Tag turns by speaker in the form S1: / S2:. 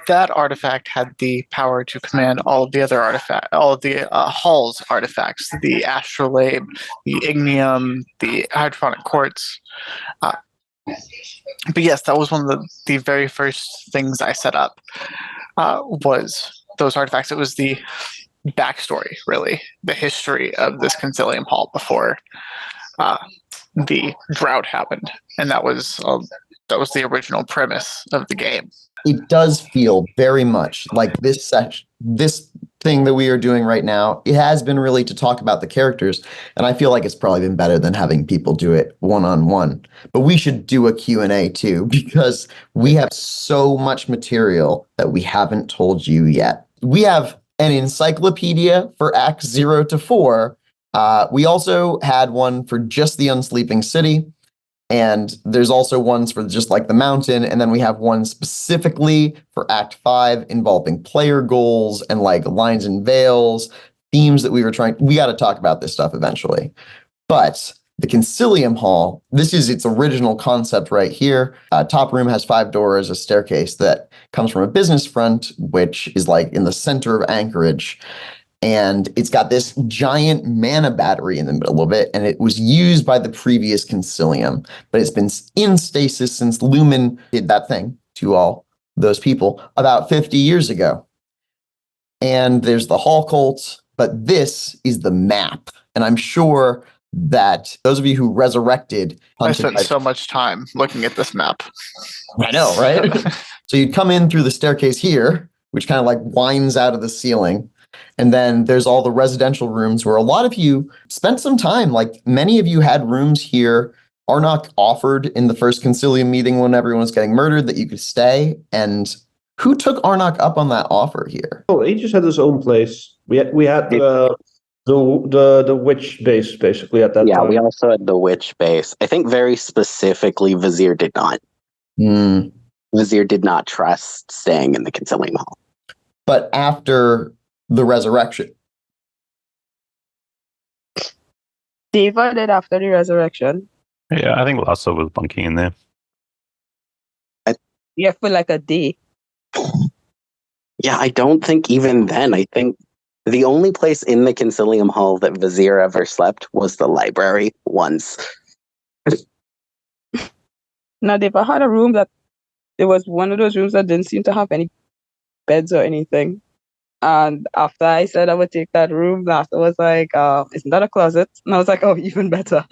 S1: that artifact had the power to command all of the other all of the Hall's artifacts, the astrolabe, the ignium, the hydroponic quartz. Uh, but yes, that was one of the very first things I set up. Was those artifacts? It was the backstory, really, the history of this Consilium Hall before the drought happened, and that was the original premise of the game.
S2: It does feel very much like this thing that we are doing right now. It has been really to talk about the characters, and I feel like it's probably been better than having people do it one-on-one. But we should do a Q&A too, because we have so much material that we haven't told you yet. We have an encyclopedia for Acts 0 to 4. We also had one for just the Unsleeping City. And there's also ones for just like the mountain. And then we have one specifically for Act 5 involving player goals and like lines and veils, themes that we got to talk about this stuff eventually. But the Consilium Hall, this is its original concept right here. Top room has 5 doors, a staircase that comes from a business front, which is like in the center of Anchorage. And it's got this giant mana battery in the middle of it, and it was used by the previous Consilium, but it's been in stasis since Lumen did that thing to all those people about 50 years ago. And there's the Hall Cult, but this is the map. And I'm sure that those of you who resurrected...
S1: I spent so much time looking at this map.
S2: I know, right? So you'd come in through the staircase here, which kind of like winds out of the ceiling. And then there's all the residential rooms where a lot of you spent some time. Like many of you had rooms here. Arnok offered in the first Consilium meeting when everyone was getting murdered that you could stay. And who took Arnok up on that offer here?
S3: Oh, he just had his own place. We had the witch base basically at that time.
S4: Yeah, we also had the witch base. I think very specifically Vizier did not. Vizier did not trust staying in the Consilium Hall.
S2: But after the resurrection.
S5: Diva did after the resurrection.
S6: Yeah, I think Lasso was bunking in there.
S5: Yeah, for like a day.
S4: Yeah, I don't think even then. I think the only place in the Consilium Hall that Vizier ever slept was the library once.
S5: Now, Diva had a room that it was one of those rooms that didn't seem to have any beds or anything. And after I said I would take that room, Lasso was like, isn't that a closet? And I was like, oh, even better.